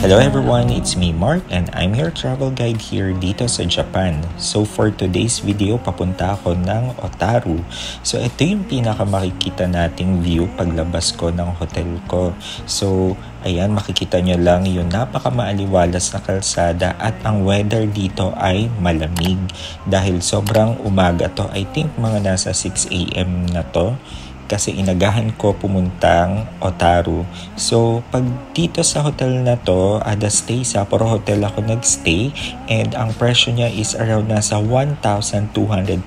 Hello everyone, it's me Mark and I'm your travel guide here dito sa Japan. So for today's video, papunta ako ng Otaru. So ito yung pinaka makikita nating view paglabas ko ng hotel ko. So ayan, makikita nyo lang yung napakamaaliwalas na kalsada at ang weather dito ay malamig. Dahil sobrang umaga to, I think mga nasa 6 AM na to. Kasi inagahan ko pumuntang Otaru. So, pag dito sa hotel na to, ada stay sa Sapporo Hotel ako nagstay. And ang presyo niya is around nasa 1,200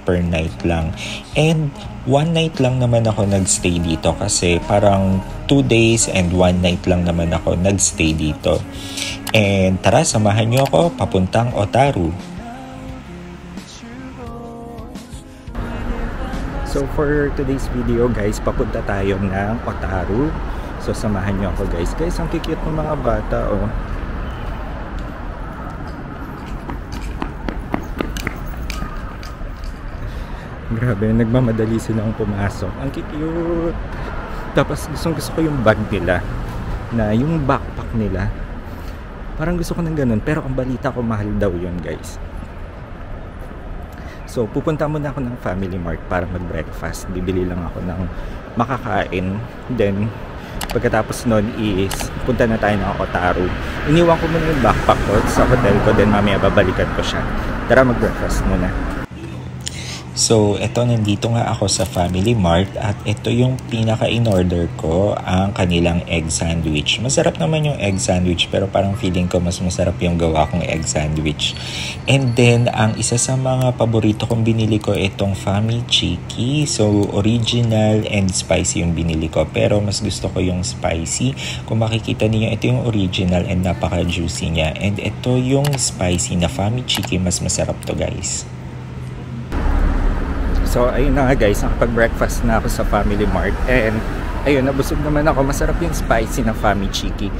per night lang. And 1 night lang naman ako nagstay dito kasi parang 2 days and 1 night lang naman ako nagstay dito. And tara, samahan niyo ako papuntang Otaru. So for today's video guys, papunta tayo ng Otaru. So samahan niyo ako guys. Guys, ang cute ng mga bata oh. Grabe, nagmamadali silang pumasok. Ang cute. Tapos gusto ko yung bag nila. Na yung backpack nila. Parang gusto ko ng ganun. Pero ang balita ko mahal daw yun guys. So, pupunta muna ako ng Family Mart para mag-breakfast. Bibili lang ako ng makakain. Then, pagkatapos nun is, punta na tayo ng Otaru. Iniwan ko muna yung backpack ko sa hotel ko. Then, mamaya babalikan ko siya. Tara, mag-breakfast muna. So, eto, nandito nga ako sa Family Mart at ito yung pinaka-in-order ko, ang kanilang egg sandwich. Masarap naman yung egg sandwich pero parang feeling ko mas masarap yung gawa kong egg sandwich. And then, ang isa sa mga paborito kong binili ko itong Fami Chiki. So, original and spicy yung binili ko pero mas gusto ko yung spicy. Kung makikita niyo, ito yung original and napaka-juicy niya. And ito yung spicy na Fami Chiki, mas masarap to guys. So, ayun na nga guys, nakapag-breakfast na ako sa Family Mart. And, ayun, nabusog naman ako. Masarap yung spicy na Fami Chiki.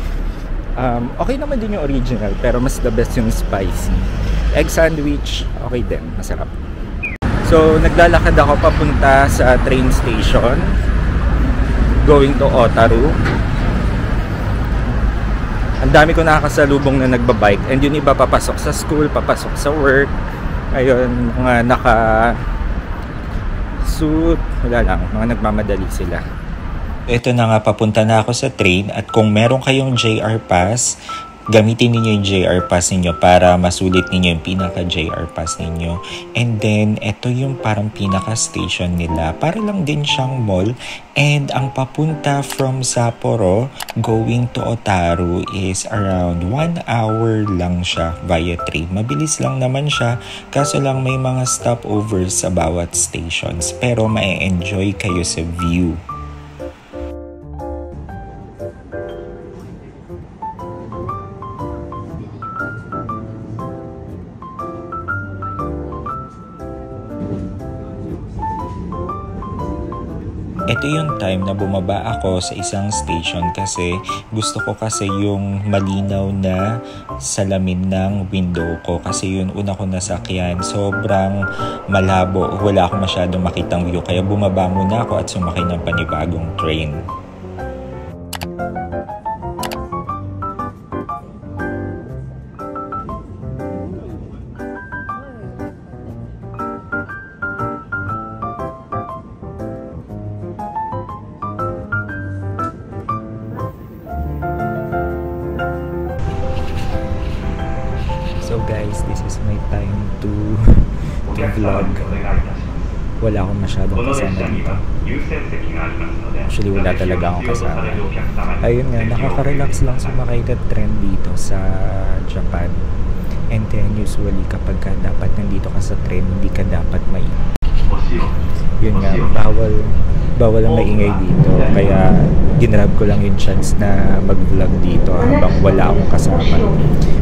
Okay naman din yung original, pero mas the best yung spicy. Egg sandwich, okay din. Masarap. So, naglalakad ako papunta sa train station. Going to Otaru. Ang dami ko nakakasalubong na nagbabike. And yung iba papasok sa school, papasok sa work. Ayun, mga suit, wala lang, mga nagmamadali sila. Ito na nga, papunta na ako sa train at kung meron kayong JR Pass, gamitin niyo yung JR Pass niyo para masulit niyo yung pinaka JR Pass niyo. And then, ito yung parang pinaka station nila. Para lang din siyang mall. And ang papunta from Sapporo going to Otaru is around 1 hour lang siya via train. Mabilis lang naman siya. Kaso lang may mga stopovers sa bawat stations. Pero ma-enjoy kayo sa view. Ito yung time na bumaba ako sa isang station kasi gusto ko kasi yung malinaw na salamin ng window ko kasi yun una ko nasakyan. Sobrang malabo. Wala akong masyadong makitang view kaya bumaba muna ako at sumakay ng panibagong train. So guys, this is my time to vlog. Wala akong masyadong kasama dito. Actually, wala talaga akong kasama. Ayun nga, nakaka-relax lang sumakay na trend dito sa Japan. And then usually kapag dapat nandito ka sa trend, hindi ka dapat yun nga, bawal ang maingay dito. Kaya ginrab ko lang yung chance na mag-vlog dito habang wala akong kasama.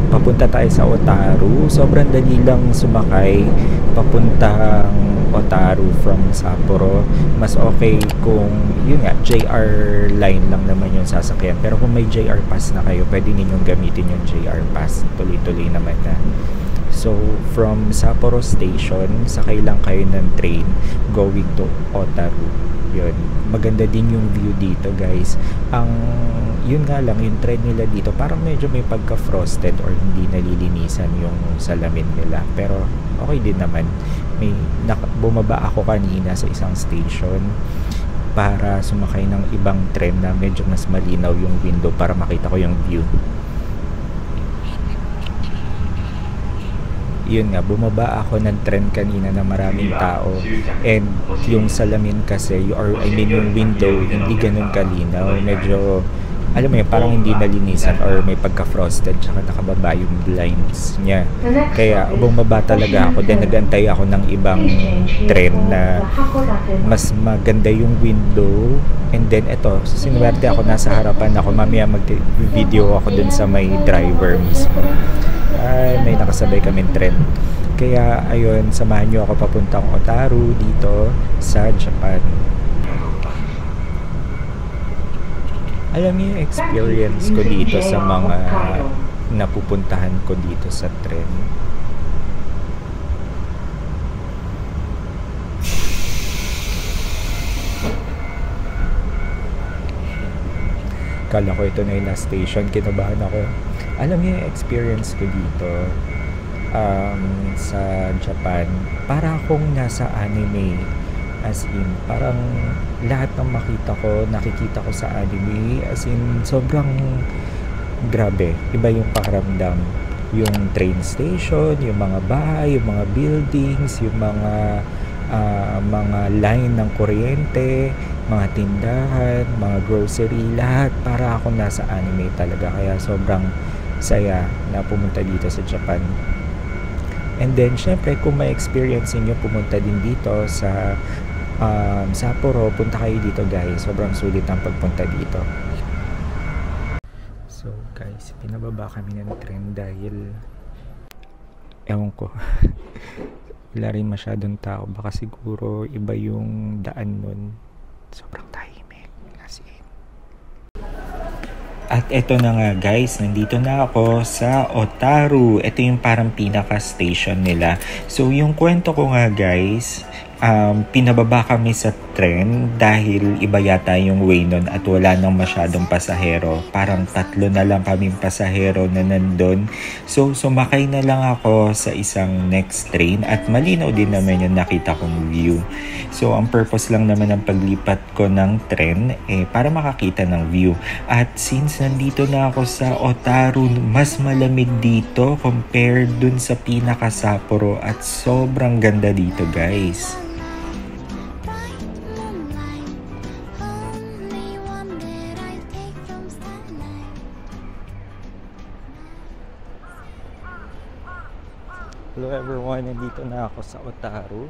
Papunta tayo sa Otaru. Sobrang dali lang sumakay papuntang Otaru from Sapporo. Mas okay kung, yun nga, JR line lang naman yung sasakyan. Pero kung may JR Pass na kayo, pwede ninyong gamitin yung JR Pass. Tuloy-tuloy naman na. So, from Sapporo Station, sakay lang kayo ng train going to Otaru. yun, maganda din yung view dito guys. Yun nga lang, yung tren nila dito parang medyo may pagka-frosted or hindi nalilinisan yung salamin nila, pero okay din naman. Bumaba ako kanina sa isang station para sumakay ng ibang tren na medyo mas malinaw yung window para makita ko yung view. Yun nga, bumaba ako ng tren kanina na maraming tao, and yung salamin kasi, or I mean yung window, hindi ganun kalinaw. Medyo, alam mo yun, parang hindi nalinisan or may pagka-frosted, tsaka nakababa yung blinds niya. Kaya bumaba talaga ako, then nagantay ako ng ibang tren na mas maganda yung window. And then eto, sinuwerte ako, nasa harapan ako, mamaya mag-video ako dun sa may driver mismo. Ay, may nakasabay kaming tren. Kaya ayun, samahan nyo ako papuntang Otaru dito sa Japan. Alam niyo yung experience ko dito sa mga napupuntahan ko dito sa tren. Kala ko ito na yung last station, kinabahan ako. Alam niyo yung experience ko dito sa Japan, para akong nasa anime. As in, parang lahat ng nakikita ko sa anime. As in, sobrang grabe. Iba yung pakiramdam. Yung train station, yung mga bahay, yung mga buildings, yung mga line ng kuryente, mga tindahan, mga grocery, lahat para ako nasa anime talaga. Kaya sobrang saya na pumunta dito sa Japan. And then syempre, kung may experience niyo pumunta din dito sa Sapporo, punta kayo dito guys. Sobrang sulit ang pagpunta dito. So guys, pinababa kami ng tren dahil ewan ko wala rin masyadong tao, baka siguro iba yung daan nun. Sobrang tahimik as in. At eto na nga guys, nandito na ako sa Otaru. Ito yung parang pinaka-station nila. So yung kwento ko nga guys, pinababa kami sa tren dahil iba yata yung way nun at wala nang masyadong pasahero. Parang 3 na lang kaming pasahero na nandun. So sumakay na lang ako sa isang next train at malinaw din naman yung nakita kong view. So ang purpose lang naman ng paglipat ko ng tren para makakita ng view. At since nandito na ako sa Otaru, mas malamig dito compared dun sa pinaka Sapporo at sobrang ganda dito guys. Hello everyone, nandito na ako sa Otaru.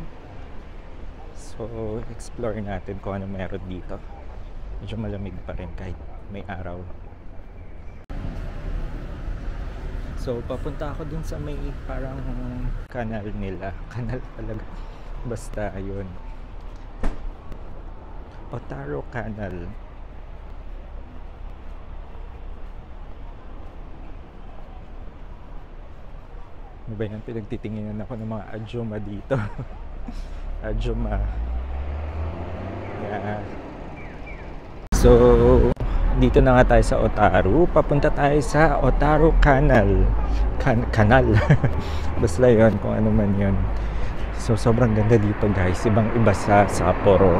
So, explore natin kung ano meron dito. Medyo malamig pa rin kahit may araw. So, papunta ako dun sa may parang kanal nila. Kanal talaga. Basta, ayun. Otaru Canal. Ano ba yan? Pinagtitinginan ako ng mga ajuma dito. Ajuma. Yeah. So, dito na nga tayo sa Otaru. Papunta tayo sa Otaru Canal. Kanal. Basta yun, kung ano man yun. So, sobrang ganda dito guys. Ibang iba sa Sapporo.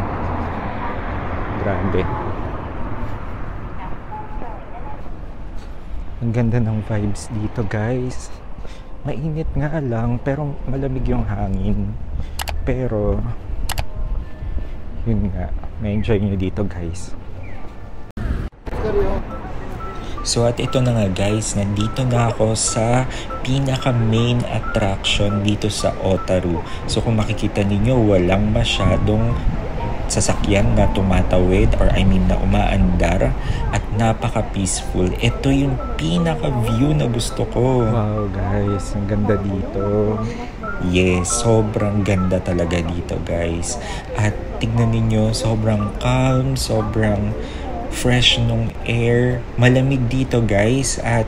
Grabe. Ang ganda ng vibes dito guys. Mainit nga lang, pero malamig yung hangin. Pero, yun nga, may enjoy nyo dito guys. So at ito na nga guys, nandito na ako sa pinaka main attraction dito sa Otaru. So kung makikita ninyo, walang masyadong sasakyan na tumatawid or I mean na umaandar at napaka-peaceful. Ito yung pinaka-view na gusto ko. Wow guys, ang ganda dito. Yes, sobrang ganda talaga dito guys. At tignan ninyo, sobrang calm, sobrang fresh nung air. Malamig dito guys at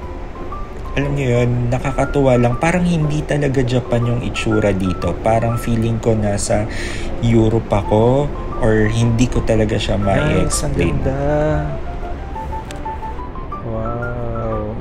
alam niyo yun, nakakatuwa lang. Parang hindi talaga Japan yung itsura dito. Parang feeling ko nasa Europe ako or hindi ko talaga siya ma-explain. Ang ganda. Wow.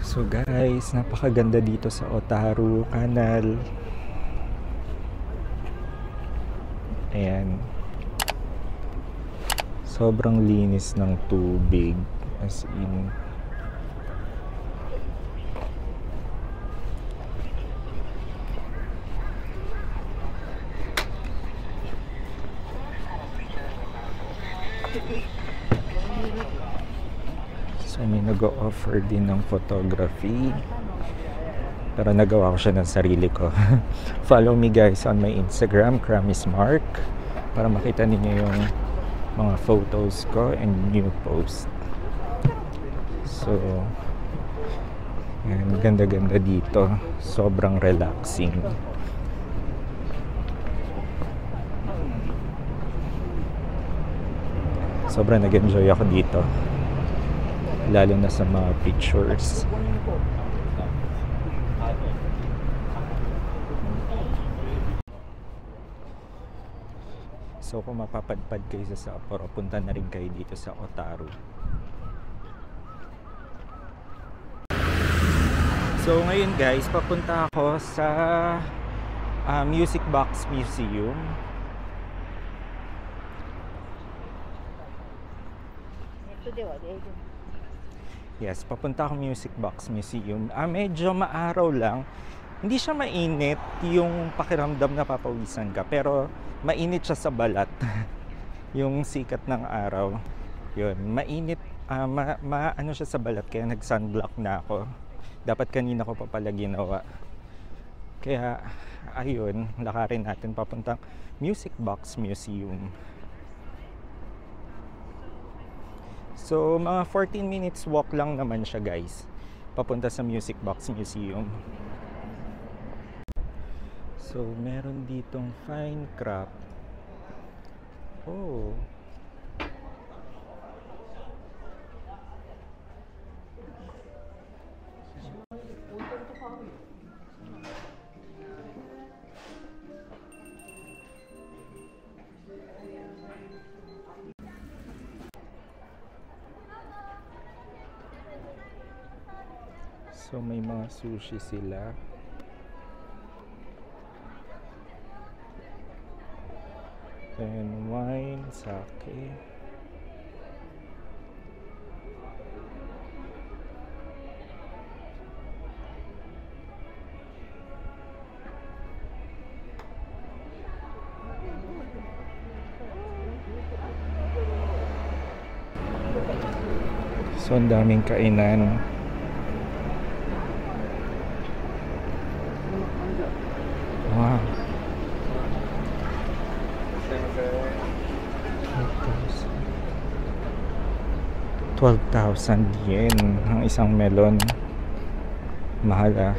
So guys, napakaganda dito sa Otaru Canal. Ayan. Sobrang linis ng tubig. As in, so may nag-offer din ng photography, pero nagawa ko siya ng sarili ko. Follow me guys on my Instagram, KramisMark, para makita ninyo yung mga photos ko and new post. So yan, ganda-ganda dito, sobrang relaxing. Sobrang nag-enjoy ako dito, lalo na sa mga pictures. So kung mapapadpad kayo sa Sapporo, punta na rin kayo dito sa Otaru. So ngayon guys, papunta ako sa Music Box Museum. Yes, papunta ako Music Box Museum. Medyo maaraw lang. Hindi siya mainit yung pakiramdam na papawisan ka, pero mainit siya sa balat. Yung sikat ng araw. Yun, mainit, ano siya sa balat, kaya nag-sunblock na ako. Dapat kanina ko pa pala ginawa. Kaya, ayun, lakarin natin papuntang Music Box Museum. So, mga 14 minutes walk lang naman siya guys, papunta sa Music Box Museum. So, meron ditong fine craft. Oh. So, may mga sushi sila. And wine, sake. So, ang daming kainan. Wow. 12,000 yen ang isang melon. Mahal ah.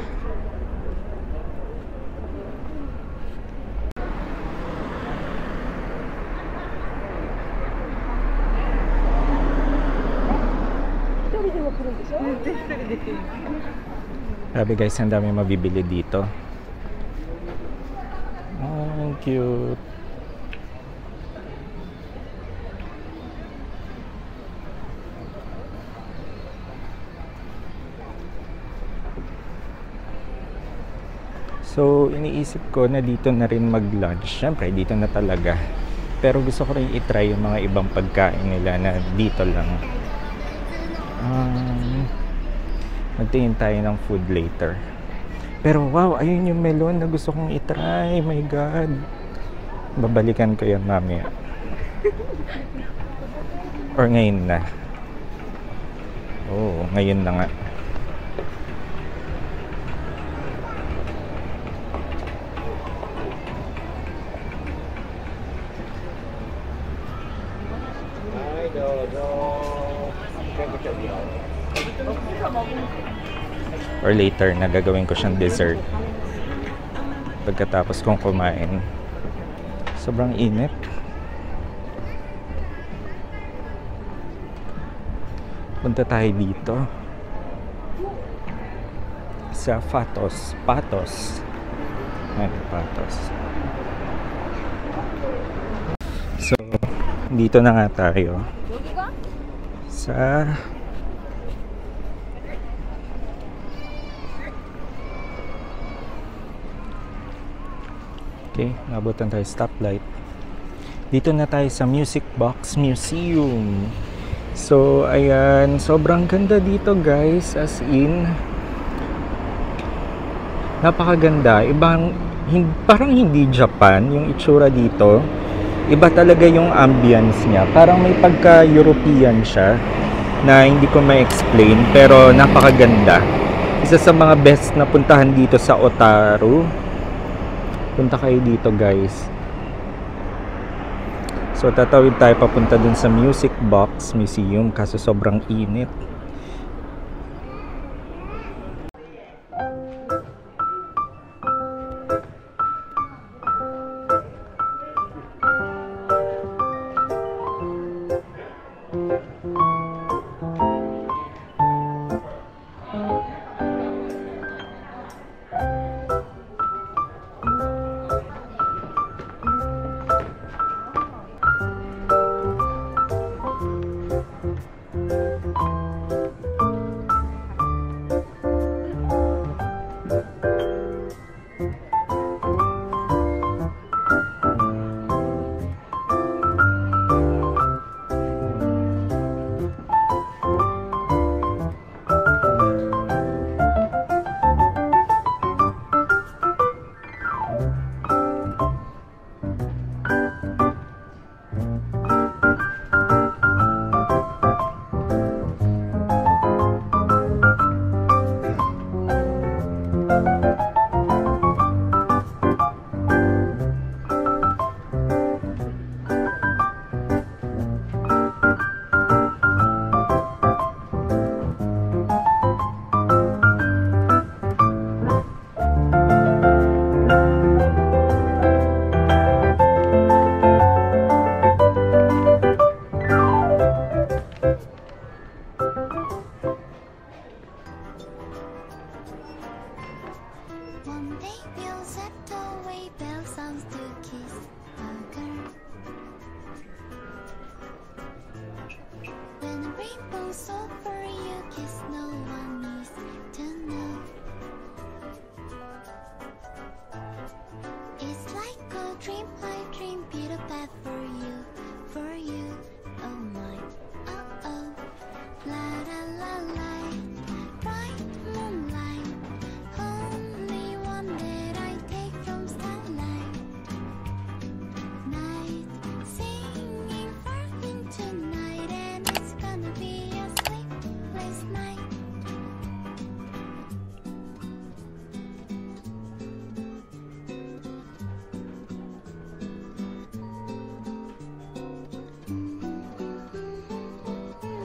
Sabi guys, ang dami mabibili dito. Oh, cute. So, iniisip ko na dito na rin mag-lunch. Siyempre, dito na talaga. Pero gusto ko rin i-try yung mga ibang pagkain nila na dito lang. Magtingin tayo ng food later. Pero wow, ayun yung melon na gusto kong i-try. My God. Babalikan ko yan mamaya. Or ngayon na. Oo, ngayon na nga. Or later na gagawin ko siyang dessert pagkatapos kong kumain. Sobrang init. Punta tayo dito sa Patos. Ayan, Patos. So, dito na nga tayo sa nabutan tayo stoplight. Dito na tayo sa Music Box Museum. So, ayan, sobrang ganda dito guys, as in napakaganda. Parang hindi Japan yung itsura dito. Iba talaga yung ambience niya. Parang may pagka-European siya na hindi ko ma-explain, pero napakaganda. Isa sa mga best na puntahan dito sa Otaru. Punta kayo dito guys. So tatawid tayo papunta dun sa Music Box Museum kaso sobrang init.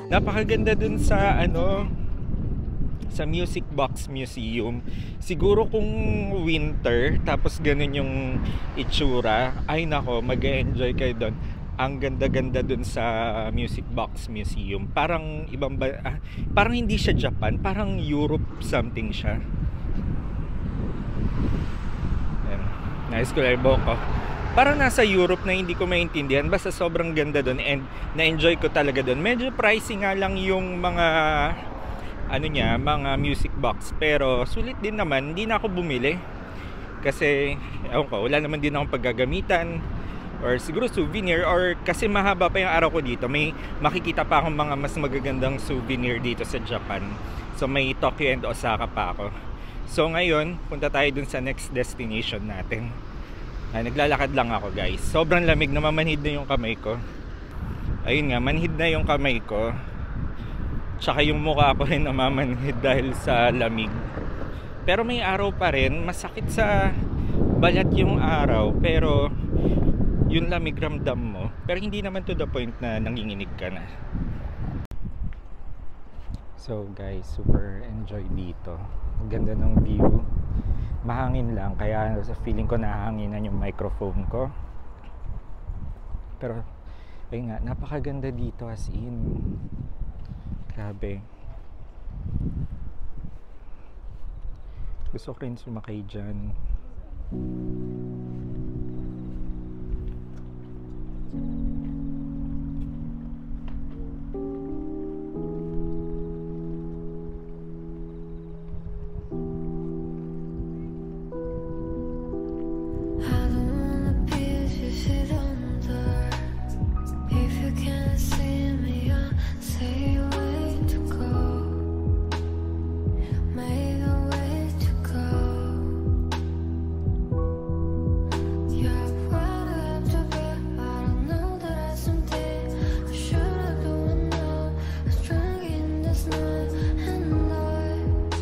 Napakaganda dun sa sa Music Box Museum. Siguro kung winter tapos ganun yung itsura, ay nako, mag-enjoy kayo doon. Ang ganda-ganda dun sa Music Box Museum. Parang parang hindi siya Japan, parang Europe something siya. Ayan. Nice ko lang ko. Parang nasa Europe na hindi ko maintindihan. Basta sobrang ganda doon and na-enjoy ko talaga doon. Medyo pricey nga lang yung mga mga music box. Pero sulit din naman, hindi na ako bumili. Kasi, ewan ko, wala naman din akong paggagamitan or siguro souvenir, or kasi mahaba pa yung araw ko dito, may makikita pa akong mga mas magagandang souvenir dito sa Japan. So may Tokyo and Osaka pa ako. So ngayon, punta tayo dun sa next destination natin. Naglalakad lang ako, guys. Sobrang lamig, namamanhid na yung kamay ko. Ayun nga, manhid na yung kamay ko. Tsaka yung mukha ko rin namamanhid dahil sa lamig. Pero may araw pa rin, masakit sa balat yung araw, pero yung lamig ramdam mo. Pero hindi naman to the point na nanginginig ka na. So guys, super enjoy dito. Ang ganda ng view. Mahangin lang, kaya sa feeling ko nahanginan yung microphone ko. Pero ayun nga, napakaganda dito, as in. Grabe. Gusto ko rin sumakay dyan.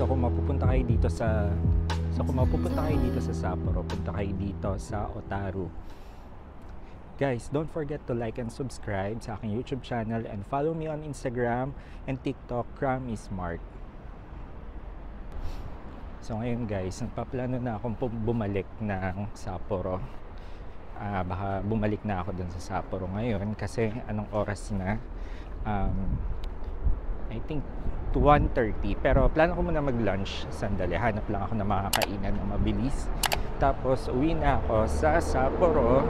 Kung mapupunta kayo dito sa Sapporo, punta kayo dito sa Otaru. Guys, don't forget to like and subscribe sa aking YouTube channel and follow me on Instagram and TikTok, Kramismart. So ngayon guys, nagpaplano na akong bumalik ng Sapporo. Baka bumalik na ako dun sa Sapporo ngayon kasi anong oras na? I think 1:30, pero plano ko muna mag-lunch sandali. Hanap lang ako ng mga kainan na mabilis. Tapos uwi na ako sa Sapporo.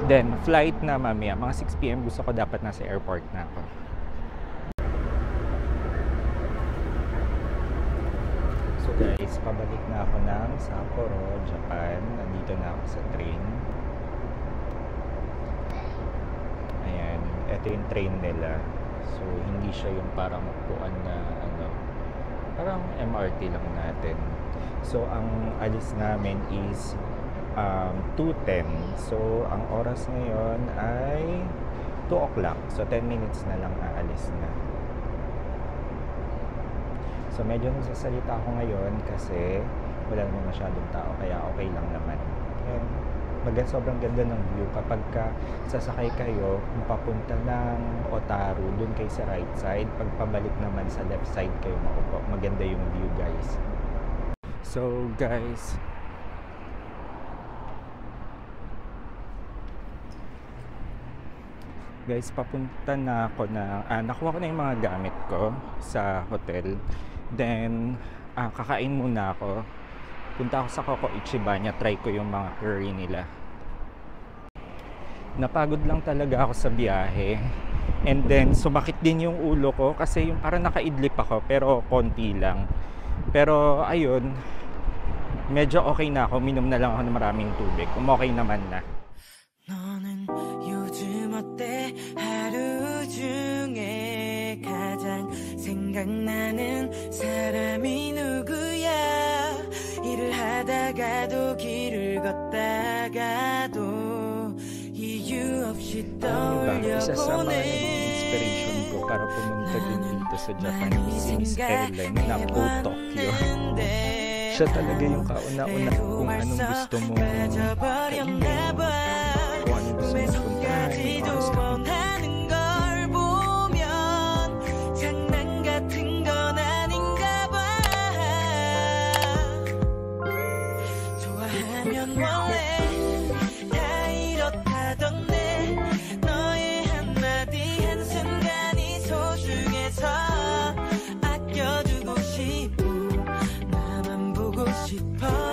Then flight na mamaya, mga 6 PM. Gusto ko dapat nasa airport na ako. So guys, pabalik na ako ng Sapporo, Japan. Nandito na ako sa train. Ayan, ito yung train nila. So hindi siya yung parang upuan na ano, parang MRT lang natin. So ang alis namin is 2:10. So ang oras ngayon ay 2 o'clock. So 10 minutes na lang aalis na. So medyo nagsasalita ako ngayon kasi wala naman masyadong tao, kaya okay lang naman. And sobrang ganda ng view kapag sasakay kayo papunta ng Otaru, dun kayo sa right side, pagpabalik naman sa left side kayo maupo. Maganda yung view guys. So guys, papunta na ako nakuha ko na yung mga gamit ko sa hotel. Then kakain muna ako. Punta ako sa Koko Ichiban, try ko yung mga curry nila. Napagod lang talaga ako sa biyahe. And then sumakit din yung ulo ko kasi yung parang nakaidlip ako, pero konti lang. Pero ayun, medyo okay na ako. Minom na lang ako ng maraming tubig. Okay naman na. 너는 요즘 어때? 하루 중에 가장 생각나는 사람이 누구야? 일을 하다가도 길을 걷다가도 이유 없이 떠올려 isa sa mga inspiration ko para pumunta din dito sa Japan is si Miss Airline na Go Tokyo. Siya talaga yung kauna-una kung anong gusto mo kainin, kung anong gusto mo puntahan, 아껴두고 싶어 나만 보고 싶어